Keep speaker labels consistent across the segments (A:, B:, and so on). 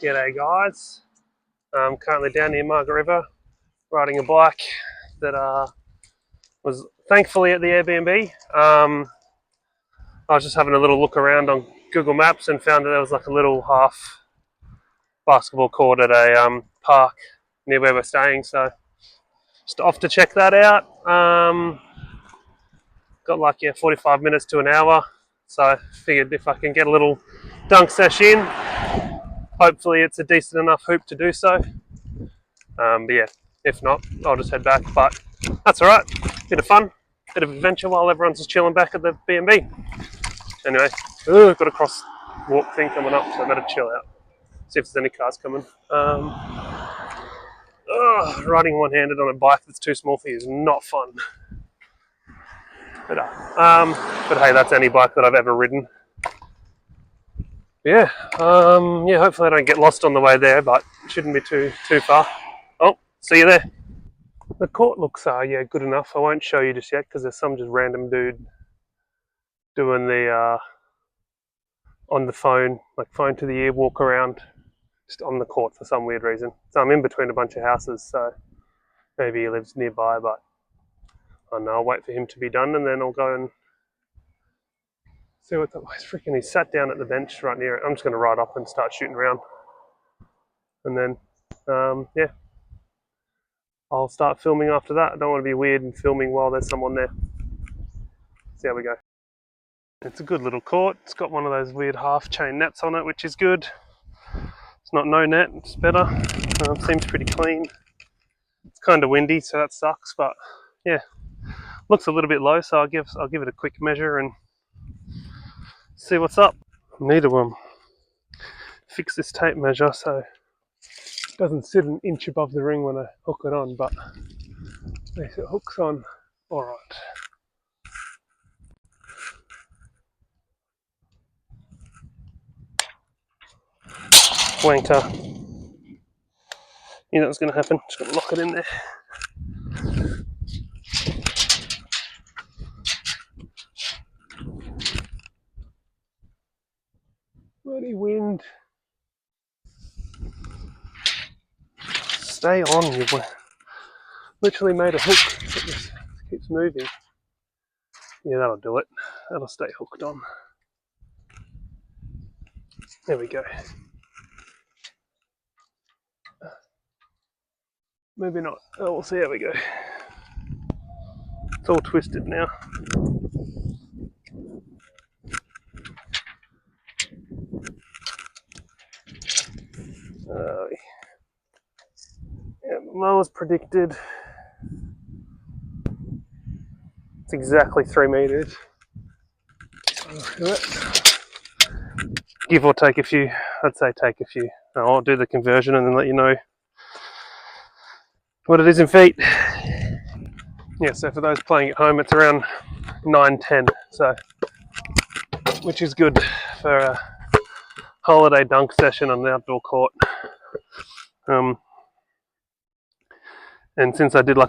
A: G'day guys, I'm currently down near Margaret River riding a bike that was thankfully at the Airbnb. I was just having a little look around on Google Maps and found that there was like a little half basketball court at a park near where we're staying, so just off to check that out. Got like 45 minutes to an hour, so figured if I can get a little dunk sesh in, hopefully it's a decent enough hoop to do so. But yeah, if not, I'll just head back. But that's all right. Bit of fun, bit of adventure while everyone's just chilling back at the B&B. Anyway, got a crosswalk thing coming up, so I better chill out. See if there's any cars coming. Riding one-handed on a bike that's too small for you is not fun. But hey, that's any bike that I've ever ridden. Yeah, hopefully I don't get lost on the way there, but it shouldn't be too far. Oh, see you there. The court looks good enough. I won't show you just yet because there's some just random dude doing the on the phone, like phone to the ear walk around just on the court for some weird reason. So I'm in between a bunch of houses, so maybe he lives nearby, but I don't know, I'll wait for him to be done and then I'll go and see what's up. He sat down at the bench right near it. I'm just going to ride up and start shooting around. And then, yeah, I'll start filming after that. I don't want to be weird and filming while there's someone there. See how we go. It's a good little court. It's got one of those weird half-chain nets on it, which is good. It's not no net, it's better. Seems pretty clean. It's kind of windy, so that sucks, but yeah. Looks a little bit low, so I'll give it a quick measure and see what's up. I need to fix this tape measure so it doesn't sit an inch above the ring when I hook it on, but at least it hooks on alright. Wanker. You know what's going to happen. Just going to lock it in there. Bloody wind. Stay on, you literally made a hook that just keeps moving. Yeah, that'll do it. That'll stay hooked on. There we go. Maybe not. Oh, we'll see how we go. It's all twisted now. Yeah, Moa's predicted. It's exactly 3 meters. Give or take a few. I'd say take a few. I'll do the conversion and then let you know what it is in feet. Yeah, so for those playing at home, it's around 9-10, so which is good for a holiday dunk session on the outdoor court. And since I did I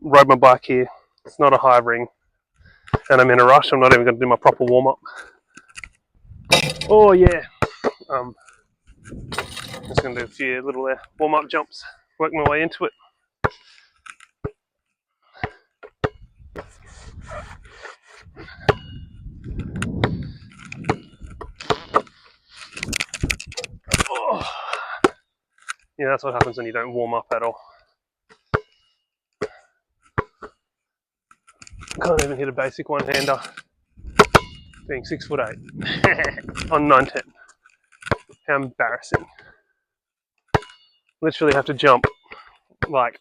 A: rode my bike here, it's not a high ring, and I'm in a rush. I'm not even going to do my proper warm up. Oh yeah, just going to do a few little warm up jumps, work my way into it. Oh. Yeah, that's what happens when you don't warm up at all. Can't even hit a basic one-hander, being 6'8" on 910. How embarrassing. Literally have to jump like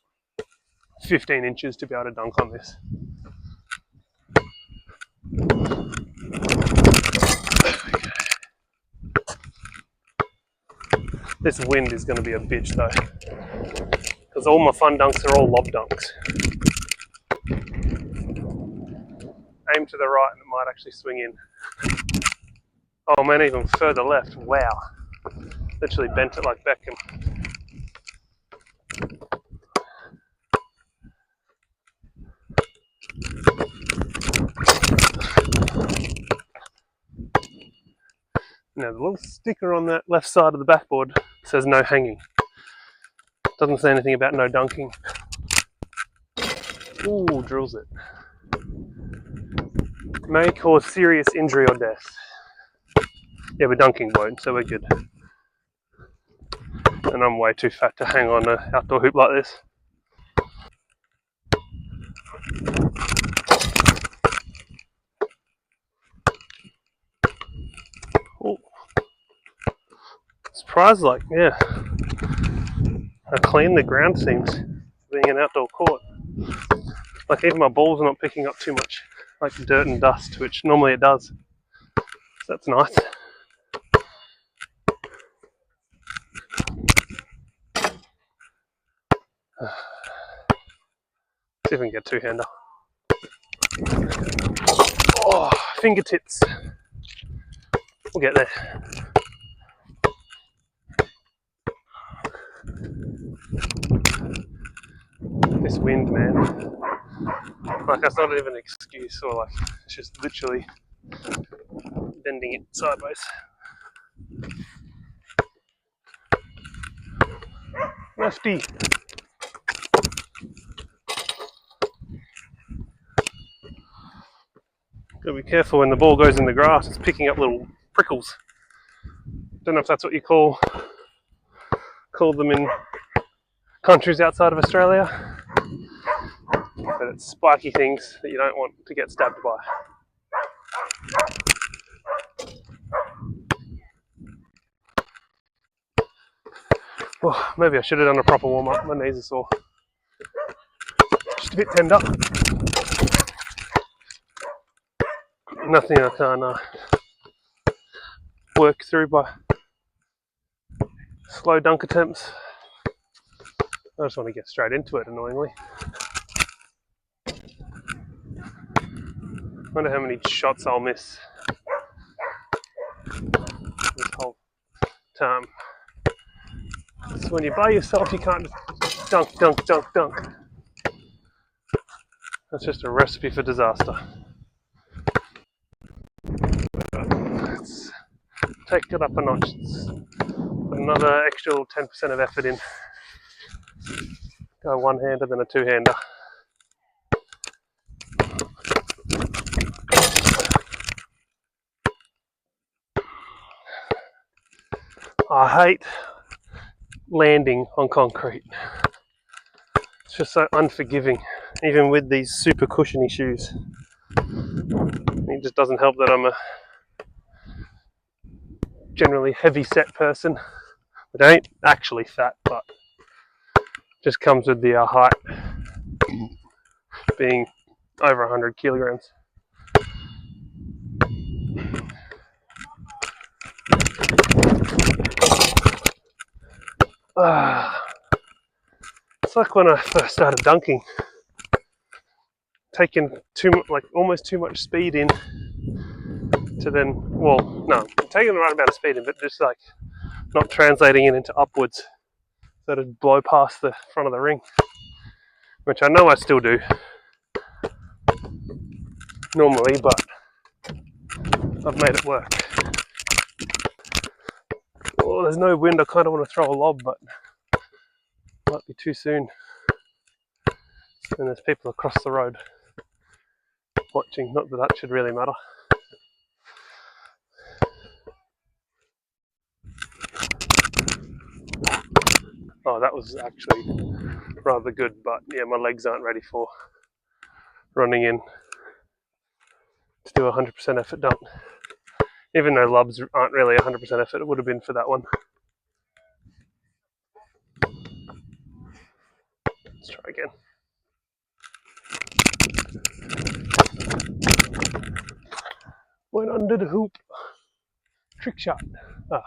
A: 15 inches to be able to dunk on this. This wind is going to be a bitch though, because all my fun dunks are all lob dunks. Aim to the right and it might actually swing in. Oh man, even further left. Wow. Literally bent it like Beckham. Now the little sticker on that left side of the backboard It says no hanging. Doesn't say anything about no dunking. Ooh, drills it. May cause serious injury or death. Yeah, but dunking won't, so we're good. And I'm way too fat to hang on an outdoor hoop like this. Ooh. Surprised, like, yeah, how clean the ground seems, being an outdoor court. Like, even my balls are not picking up too much, like dirt and dust, which normally it does. So that's nice. See if we can get two-hander. Oh, fingertips. We'll get there. This wind, man. Like, that's not even an excuse, or like, it's just literally bending it sideways. Lefty. Gotta be careful when the ball goes in the grass, it's picking up little prickles. Don't know if that's what you call them in countries outside of Australia, but it's spiky things that you don't want to get stabbed by. Oh, maybe I should have done a proper warm up. My knees are sore. Just a bit tender. Nothing I can't work through by slow dunk attempts. I just want to get straight into it, annoyingly. I wonder how many shots I'll miss this whole time. So when you're by yourself, you can't just dunk, dunk, dunk, dunk. That's just a recipe for disaster. Let's take it up a notch. Put another extra 10% of effort in. Go one-hander, then a two-hander. I hate landing on concrete. It's just so unforgiving, even with these super cushiony shoes. It just doesn't help that I'm a generally heavy-set person. I ain't actually fat, but just comes with the height being over 100 kilograms. It's like when I first started dunking, taking almost too much speed in to then, well, no, taking the right amount of speed in, but just like not translating it into upwards, so it'd blow past the front of the ring, which I know I still do normally, but I've made it work. Oh, there's no wind. I kind of want to throw a lob, but it might be too soon. And there's people across the road watching. Not that that should really matter. Oh, that was actually rather good, but yeah, my legs aren't ready for running in to do a 100% effort dunk. Even though lobs aren't really 100% effort, it would have been for that one. Let's try again. Went under the hoop. Trick shot. Ah.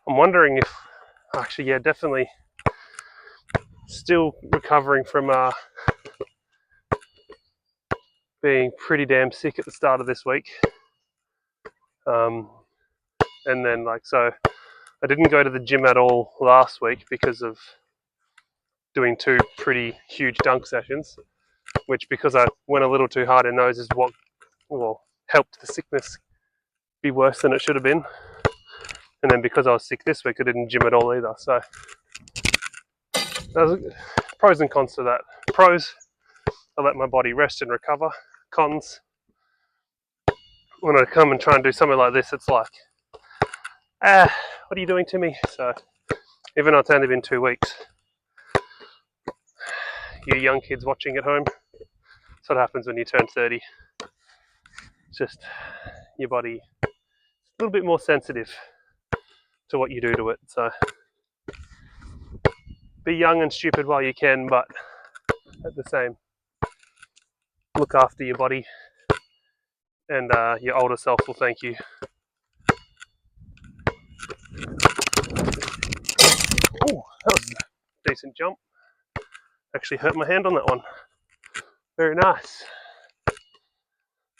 A: I'm wondering if, actually, yeah, definitely still recovering from being pretty damn sick at the start of this week. And then, like, so I didn't go to the gym at all last week because of doing 2 pretty huge dunk sessions, which, because I went a little too hard in those, is what helped the sickness be worse than it should have been. And then because I was sick this week, I didn't gym at all either. So there's pros and cons to that. Pros, I let my body rest and recover. Cons, when I come and try and do something like this, it's like, what are you doing to me? So even though it's only been 2 weeks, you young kids watching at home, that's what happens when you turn 30. It's just your body a little bit more sensitive to what you do to it. So be young and stupid while you can, but at the same, look after your body, and your older self will thank you. Oh, that was a decent jump. Actually hurt my hand on that one. Very nice.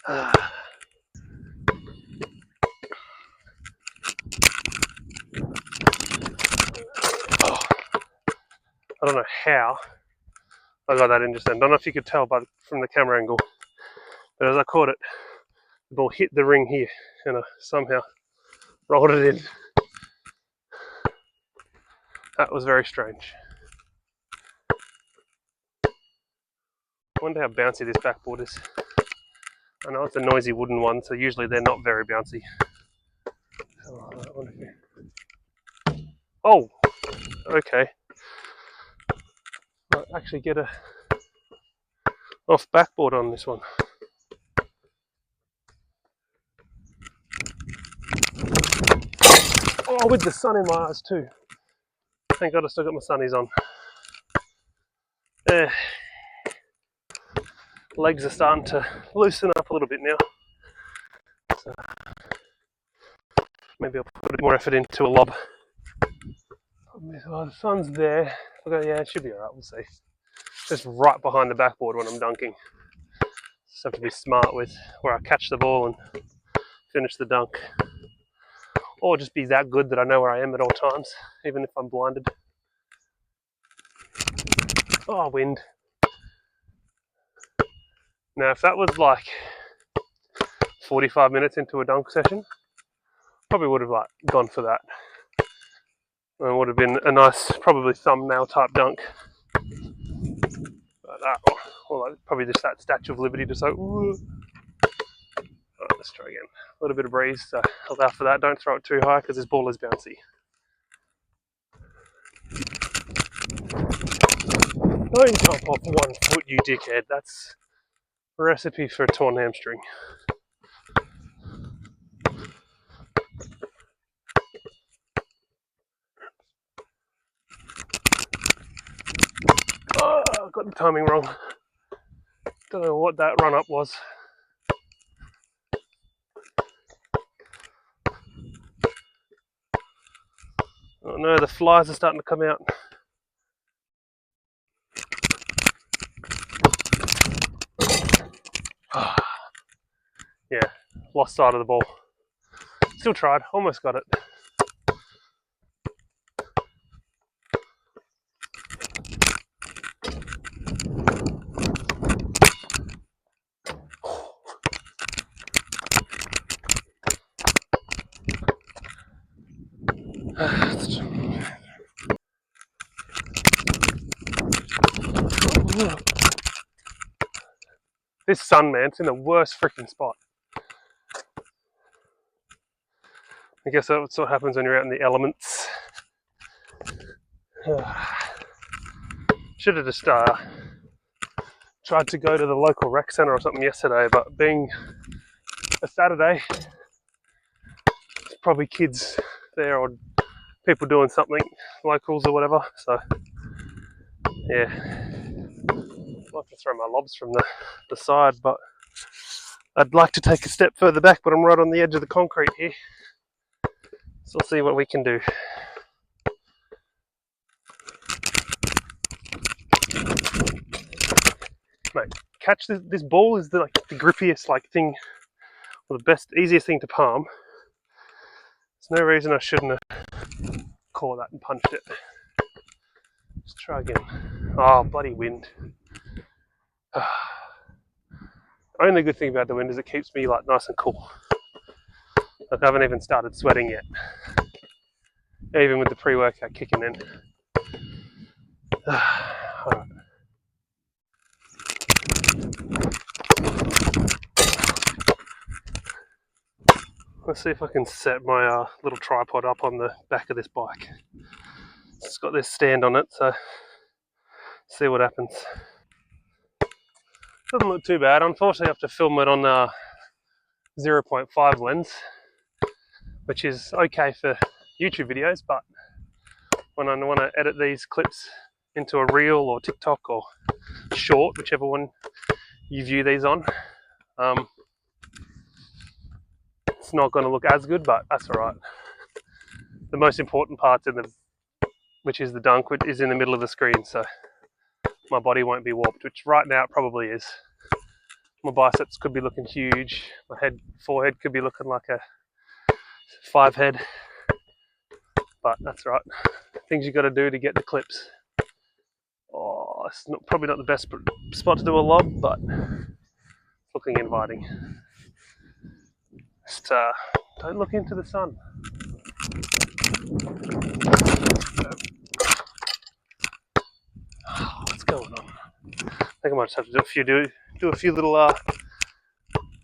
A: Oh, I don't know how I got that in just then. I don't know if you could tell from the camera angle, but as I caught it, the ball hit the ring here, and I somehow rolled it in. That was very strange. I wonder how bouncy this backboard is. I know it's a noisy wooden one, so usually they're not very bouncy. Oh, okay. Might actually get a off backboard on this one. Oh, with the sun in my eyes too. Thank God I still got my sunnies on. Legs are starting to loosen up a little bit now. So maybe I'll put a bit more effort into a lob. Oh, the sun's there. Okay, yeah, it should be alright, we'll see. Just right behind the backboard when I'm dunking. Just have to be smart with where I catch the ball and finish the dunk. Or just be that good that I know where I am at all times, even if I'm blinded. Oh, wind. Now, if that was like 45 minutes into a dunk session, probably would have gone for that. And it would have been a nice, probably thumbnail type dunk. But probably just that Statue of Liberty just like, ooh. Right, let's try again. A little bit of breeze, so allow for that. Don't throw it too high because this ball is bouncy. Don't jump off 1 foot, you dickhead. That's a recipe for a torn hamstring. Oh, I got the timing wrong. Don't know what that run up was. Oh no, the flies are starting to come out. Yeah, lost sight of the ball. Still tried, almost got it. This sun, man, it's in the worst freaking spot. I guess that's what happens when you're out in the elements. Should have just tried to go to the local rec centre or something yesterday, but being a Saturday, there's probably kids there or people doing something, locals or whatever, so yeah. I'd like to throw my lobs from the side, but I'd like to take a step further back, but I'm right on the edge of the concrete here. So we'll see what we can do. Mate, catch this ball is the grippiest thing, or the best, easiest thing to palm. There's no reason I shouldn't have caught that and punched it. Let's try again. Oh, bloody wind. Only good thing about the wind is it keeps me like nice and cool. Like I haven't even started sweating yet, even with the pre-workout kicking in. Alright. Let's see if I can set my little tripod up on the back of this bike. It's got this stand on it, so see what happens. Doesn't look too bad. Unfortunately, I have to film it on 0.5 lens, which is okay for YouTube videos, but when I want to edit these clips into a reel or TikTok or short, whichever one you view these on, it's not going to look as good, but that's alright. The most important part's which is the dunk, which is in the middle of the screen, so my body won't be warped, which right now it probably is. My biceps could be looking huge, my forehead could be looking like a 5 head, but that's right. Things you got to do to get the clips. Oh, it's probably not the best spot to do a lob, but it's looking inviting. Just don't look into the sun. What's going on? I think I might just have to do a few little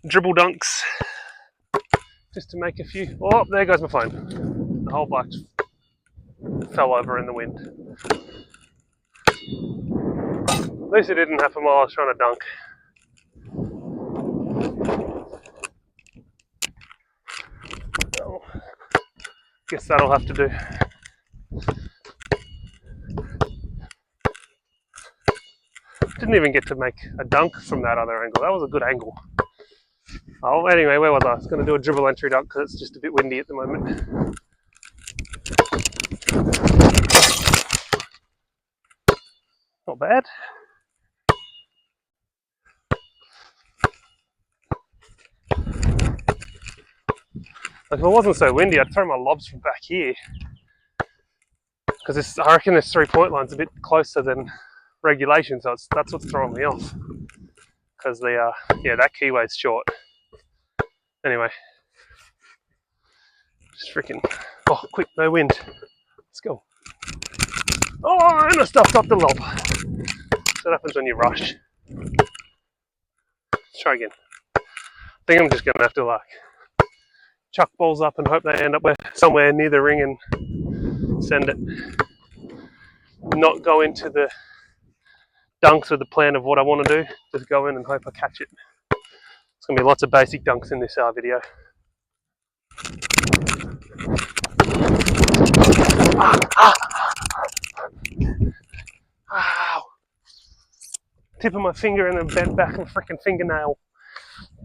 A: dribble dunks just to make a few. Oh, there goes my phone. The whole bike fell over in the wind. At least it didn't happen while I was trying to dunk. Well, guess that'll have to do. Didn't even get to make a dunk from that other angle. That was a good angle. Oh, anyway, where was I? I was going to do a dribble entry dunk because it's just a bit windy at the moment. Not bad. Like if it wasn't so windy, I'd throw my lobs from back here. Because I reckon this 3-point line's a bit closer than regulation, so that's what's throwing me off. Because that keyway's short. Anyway. Just freaking, oh quick, no wind. Let's go. Oh, and I stuffed up the lob. So that happens when you rush. Let's try again. I think I'm just going to have to chuck balls up and hope they end up somewhere near the ring and send it. Not go into the dunks with the plan of what I want to do. Just go in and hope I catch it. There's going to be lots of basic dunks in this video. Ow! Tip of my finger and then bent back my freaking fingernail.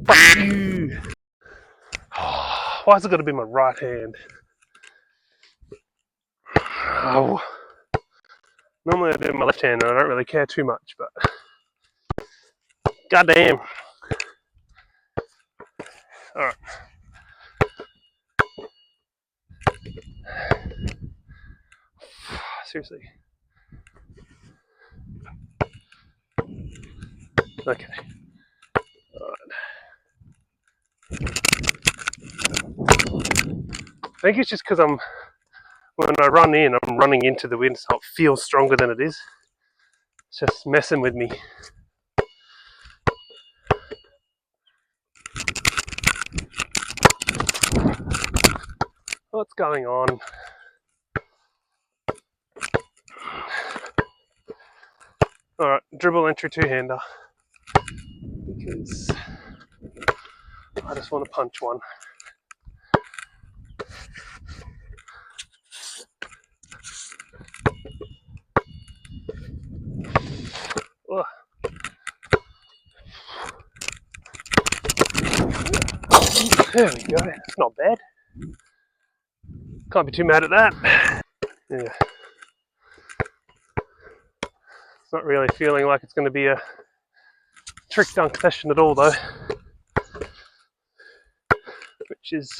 A: Fuck you! Why has it got to be my right hand? Oh. Normally I do my left hand and I don't really care too much, but goddamn. Alright. Seriously. Okay. Alright. I think it's just because when I run in, I'm running into the wind, so it feels stronger than it is. It's just messing with me. What's going on? Alright, dribble entry two-hander. Because I just want to punch one. Ugh. There we go. It's not bad. Can't be too mad at that. Yeah. It's not really feeling like it's going to be a trick dunk session at all, though. Which is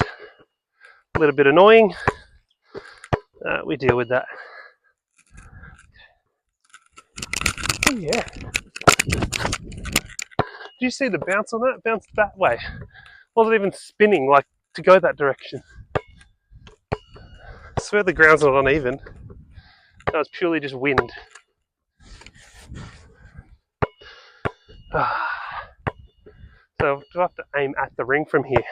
A: a little bit annoying. We deal with that. Oh yeah. Do you see the bounce on that? It bounced that way. Wasn't even spinning like to go that direction. I swear the ground's not uneven. That was purely just wind. So do I have to aim at the ring from here?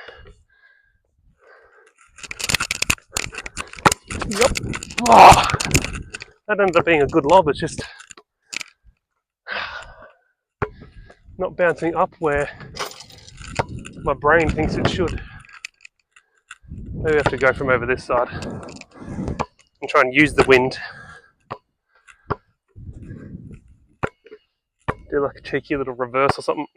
A: Yep. Oh, that ended up being a good lob. It's just not bouncing up where my brain thinks it should. Maybe I have to go from over this side and try and use the wind. Do like a cheeky little reverse or something.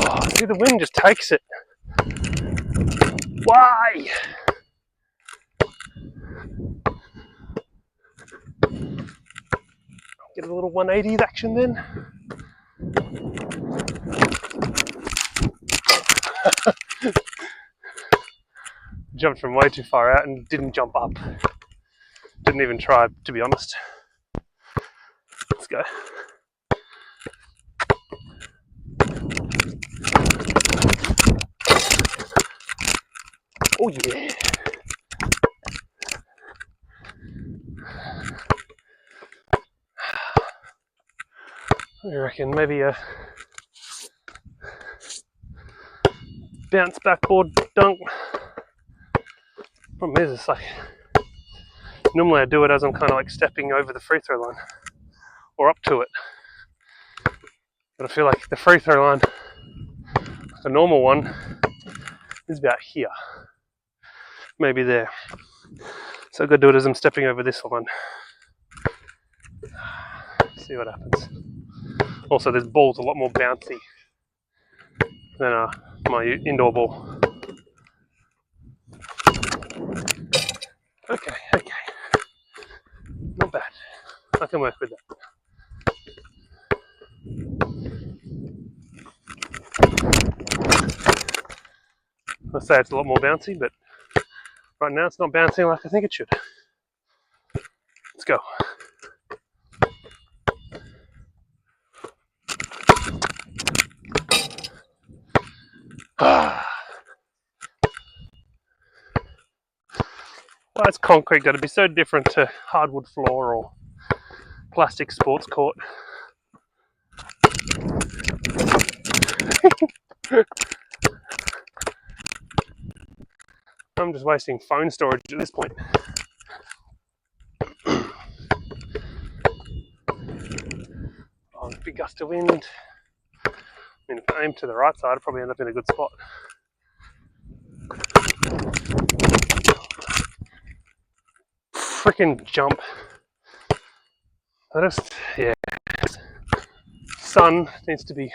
A: Oh, see, the wind just takes it. Why? Get a little 180s action then. Jumped from way too far out and didn't jump up. Didn't even try, to be honest. Let's go. Oh yeah. I reckon maybe a bounce backboard dunk. Problem is, it's like normally I do it as I'm kind of like stepping over the free throw line or up to it. But I feel like the free throw line, the normal one, is about here. Maybe there. So I've got to do it as I'm stepping over this line. See what happens. Also, this ball's a lot more bouncy than my indoor ball. Okay. Not bad. I can work with that. Let's say it's a lot more bouncy, but right now it's not bouncing like I think it should. Let's go. Well, it's concrete, that'd be so different to hardwood floor or plastic sports court. I'm just wasting phone storage at this point. Oh, big gust of wind. I mean, if I aim to the right side, I'd probably end up in a good spot. Freaking jump. Yeah. Sun needs to be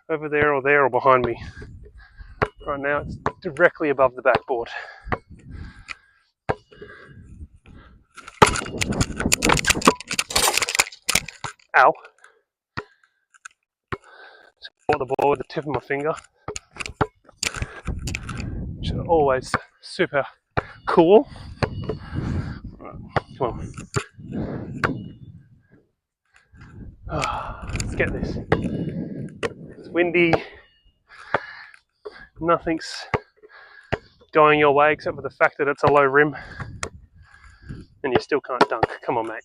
A: over there or behind me. Right now it's directly above the backboard. Ow. Just caught the ball with the tip of my finger. Which is always super cool. Come on. Let's get this. It's windy. Nothing's going your way except for the fact that it's a low rim. And you still can't dunk. Come on, mate.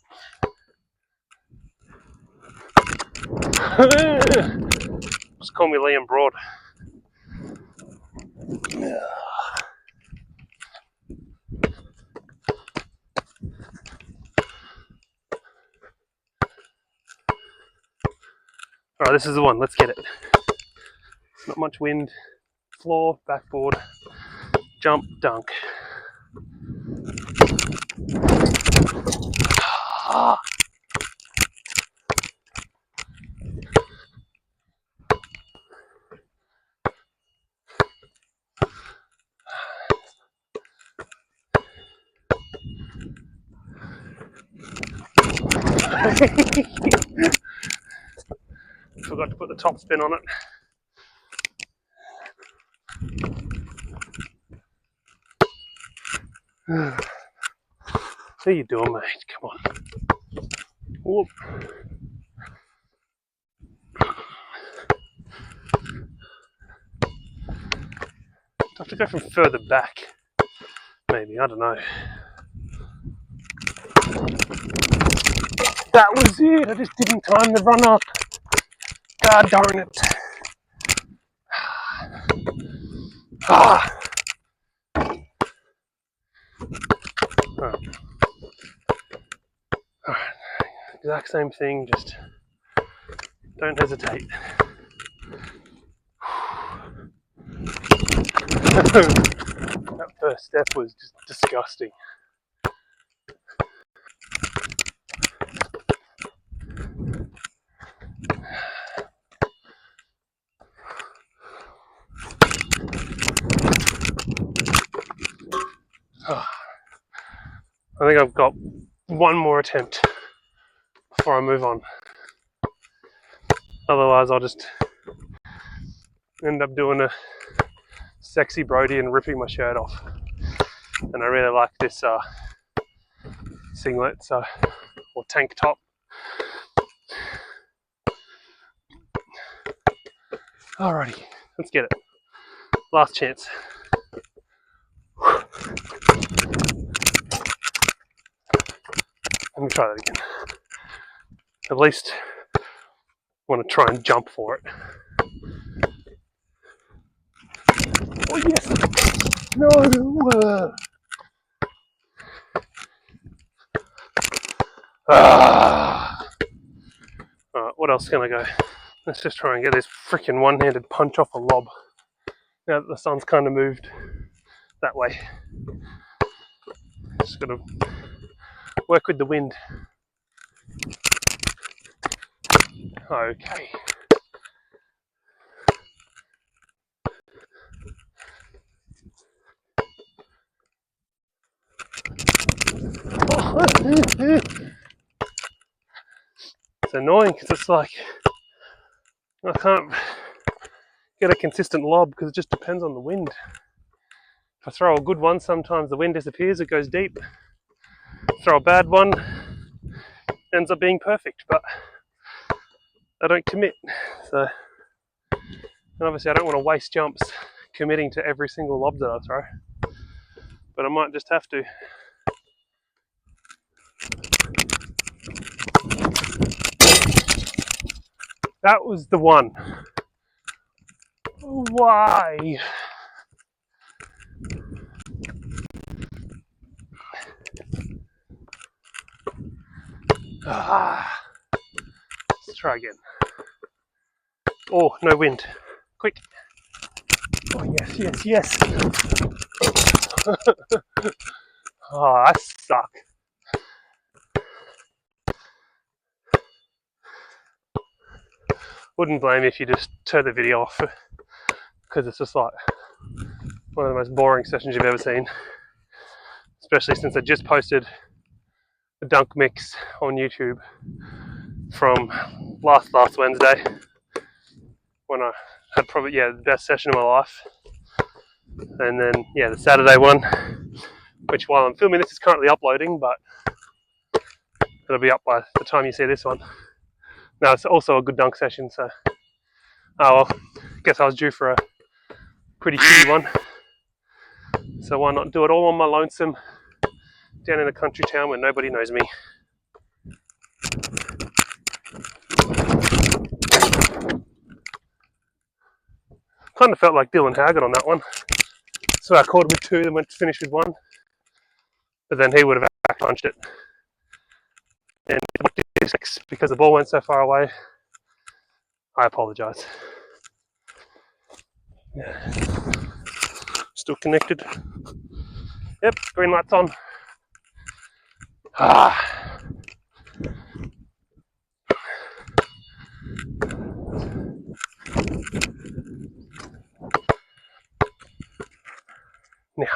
A: Just call me Liam Broad. Alright, this is the one. Let's get it. Not much wind. Floor, backboard, jump, dunk. Forgot to put the top spin on it. How you doing, mate? Come on. Whoop. I have to go from further back. Maybe, I don't know. That was it. I just didn't time the run up. God darn it. Ah. Alright. Exact same thing, just don't hesitate. That first step was just disgusting. I think I've got one more attempt before I move on. Otherwise, I'll just end up doing a sexy Brody and ripping my shirt off. And I really like this singlet, or tank top. Alrighty, let's get it. Last chance. Let me try that again. At least I want to try and jump for it. Oh yes! No! Alright, what else can I go? Let's just try and get this freaking one-handed punch off a lob. Now that the sun's kind of moved that way. Just gotta work with the wind. Okay. It's annoying because it's like I can't get a consistent lob because it just depends on the wind. If I throw a good one, sometimes the wind disappears, it goes deep. Throw a bad one, ends up being perfect, but I don't commit. So, and obviously I don't want to waste jumps committing to every single lob that I throw, but I might just have to. That was the one. Why? Let's try again. Oh, no wind. Quick. Oh, yes, yes, yes. Oh, I suck. Wouldn't blame you if you just turn the video off, because it's just like one of the most boring sessions you've ever seen. Especially since I just posted a dunk mix on YouTube from last Wednesday, when I had probably the best session of my life. And then the Saturday one, which while I'm filming this is currently uploading, but it'll be up by the time you see this one. Now it's also a good dunk session, so well, guess I was due for a pretty shitty one. So why not do it all on my lonesome down in a country town where nobody knows me. Kind of felt like Dylan Haggard on that one. So I caught him with two, then went to finish with one. But then he would have back punched it. And because the ball went so far away, I apologise. Yeah. Still connected. Yep, green light's on. Now,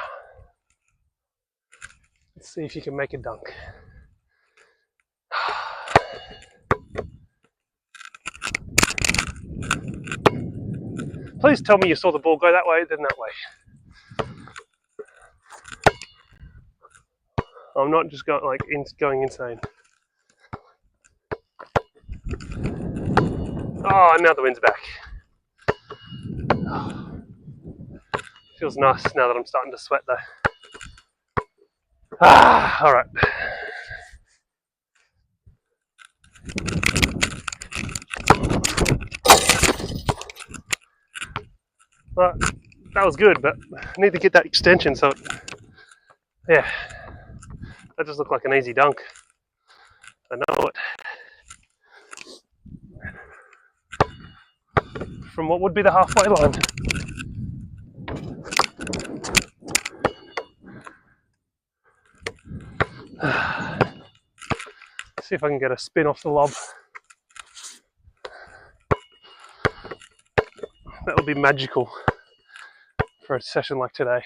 A: let's see if you can make a dunk. Please tell me you saw the ball go that way, then that way. I'm not just going insane. Oh, now the wind's back. Feels nice now that I'm starting to sweat though. All right. Well, that was good, but I need to get that extension. So, yeah, that just looked like an easy dunk. I know it. From what would be the halfway line. See if I can get a spin off the lob. That would be magical for a session like today.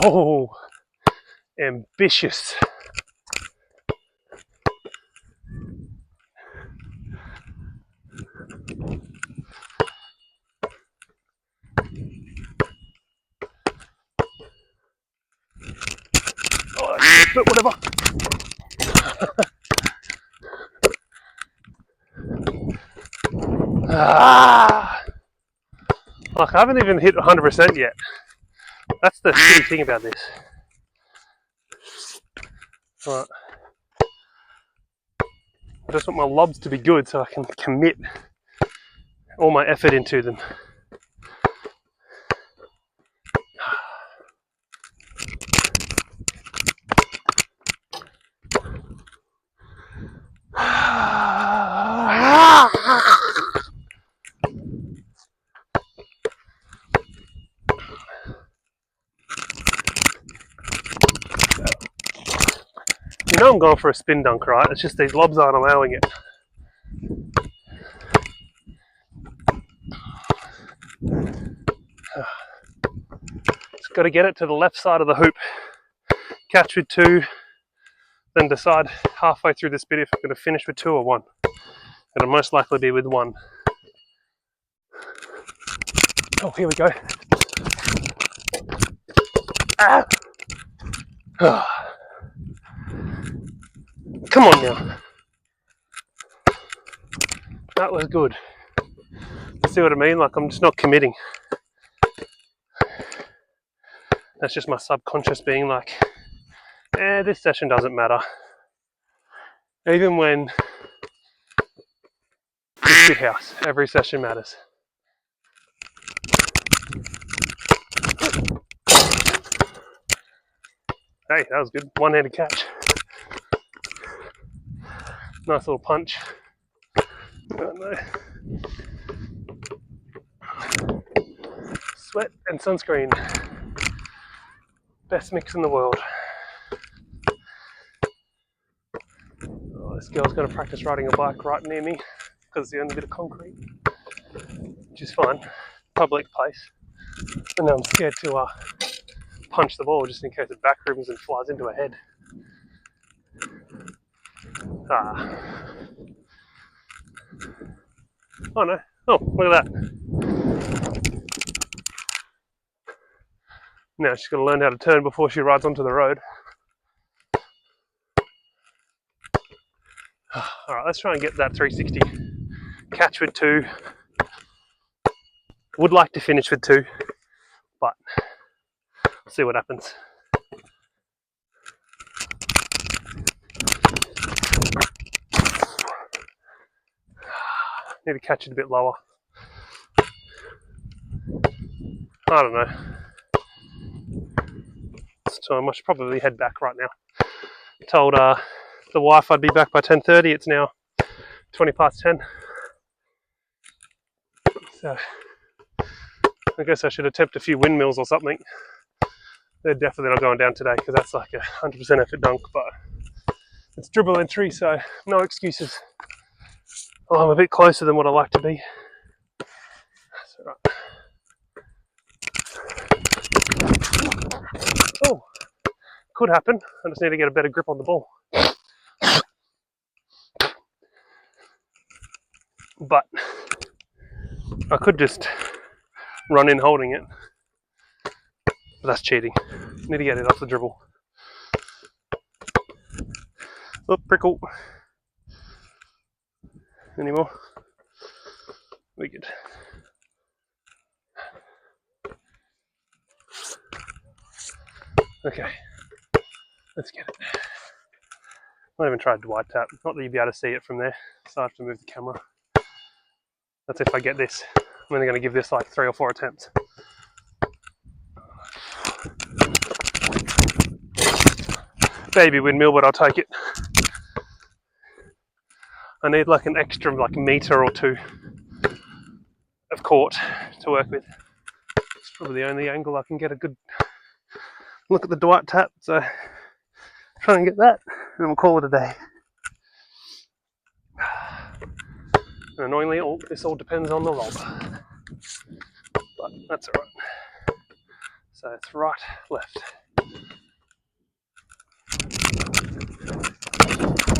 A: Oh, ambitious. Oh, but whatever. Like, I haven't even hit 100% yet. That's the shitty thing about this. Right. I just want my lobs to be good so I can commit all my effort into them. You know I'm going for a spin dunk, right? It's just these lobs aren't allowing it. Just got to get it to the left side of the hoop, catch with two, then decide halfway through the spin if I'm going to finish with two or one. It'll most likely be with one. Oh, here we go. Ah. Come on now. That was good. You see what I mean? Like, I'm just not committing. That's just my subconscious being like, this session doesn't matter. Even when it's shit house, every session matters. Hey, that was good. One-handed catch. Nice little punch. Oh, no. Sweat and sunscreen. Best mix in the world. Oh, this girl's going to practice riding a bike right near me because it's the only bit of concrete, which is fine. Public place. And now I'm scared to punch the ball just in case it backrooms and flies into her head. Oh no. Oh, look at that. Now she's got to learn how to turn before she rides onto the road. Alright, let's try and get that 360. Catch with two. Would like to finish with two, but see what happens. Need to catch it a bit lower. I don't know. It's time. I should probably head back right now. Told the wife I'd be back by 10:30. It's now 20 past 10. So I guess I should attempt a few windmills or something. They're definitely not going down today because that's like a 100% effort dunk, but it's dribble in three, so no excuses. Oh, I'm a bit closer than what I like to be. That's all right. Oh, could happen. I just need to get a better grip on the ball. But I could just run in holding it. But that's cheating. Need to get it off the dribble. Oh, prickle. Any more? We good. Okay, let's get it. I haven't tried Dwight tap. Not that you'd be able to see it from there, so I have to move the camera. That's if I get this. I'm only going to give this like 3 or 4 attempts. Baby windmill, but I'll take it. I need like an extra like metre or 2 of court to work with. It's probably the only angle I can get a good look at the Dwight tap, so try and get that, and we'll call it a day. And annoyingly, this all depends on the lob, but that's alright. So it's right, left.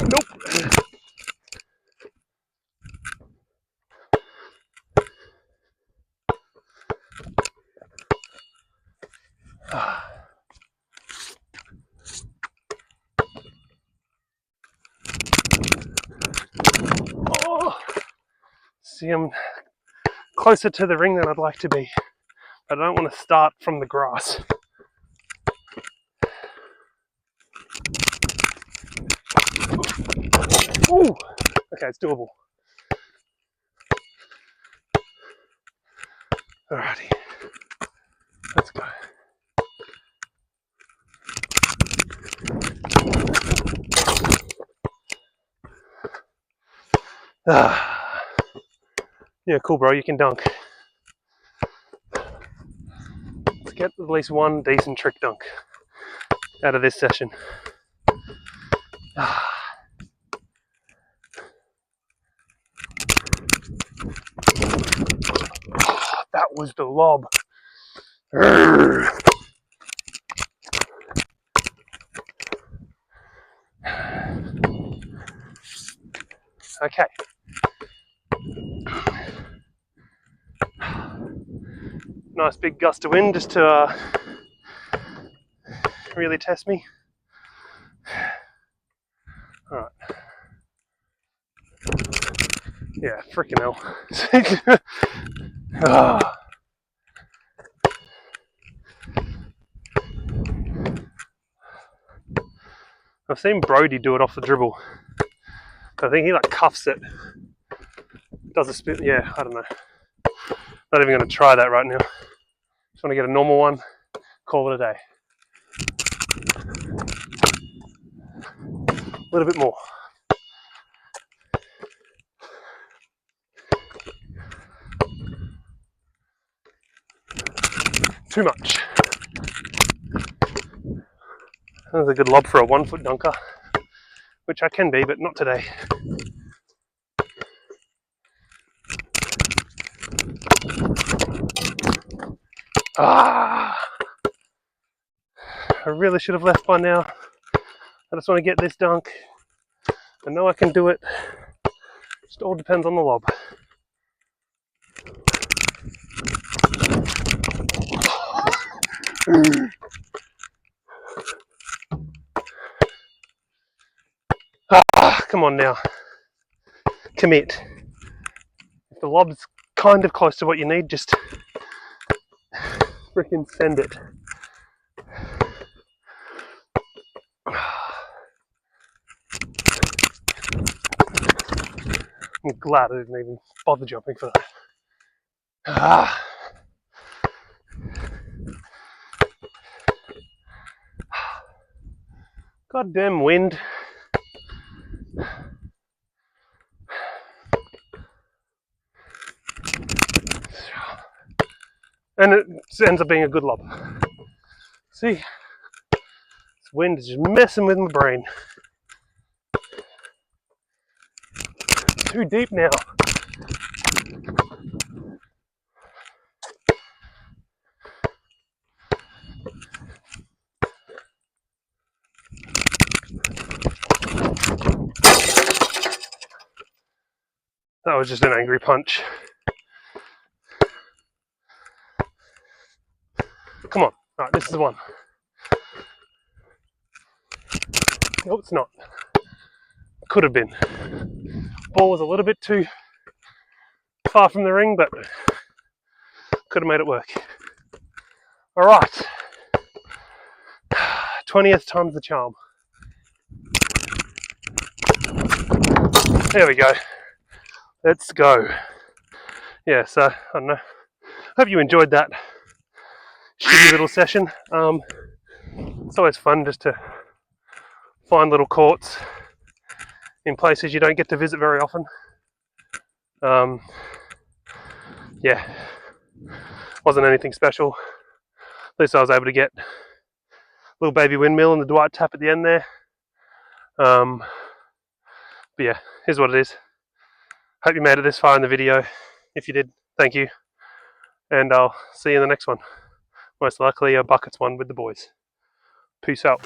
A: Nope. Oh, see, I'm closer to the ring than I'd like to be, but I don't want to start from the grass. Ooh, okay, it's doable. Alrighty, let's go. Yeah, cool, bro. You can dunk. Let's get at least one decent trick dunk out of this session. That was the lob. Okay. Nice big gust of wind just to really test me. Alright. Yeah, freaking hell. I've seen Brody do it off the dribble. I think he like cuffs it. Does a spin. Yeah, I don't know. Not even going to try that right now. Just want to get a normal one. Call it a day. A little bit more. Too much. That was a good lob for a 1-foot dunker, which I can be, but not today. I really should have left by now. I just want to get this dunk. I know I can do it. Just all depends on the lob. Come on now. Commit. If the lob's kind of close to what you need, just freaking send it. I'm glad I didn't even bother jumping for that. Goddamn wind. And it ends up being a good lob. See, this wind is just messing with my brain. Too deep now. That was just an angry punch. Come on. Alright, this is the one. No, it's not. could have been. Ball was a little bit too far from the ring, but could have made it work. All right, 20th time's the charm. There we go. Let's go. Yeah, so I don't know. Hope you enjoyed that shitty little session. It's always fun just to find little courts in places you don't get to visit very often. Yeah, wasn't anything special. At least I was able to get a little baby windmill and the Dwight tap at the end there. But yeah, here's what it is. Hope you made it this far in the video. If you did, thank you. And I'll see you in the next one. Most likely a buckets one with the boys. Peace out.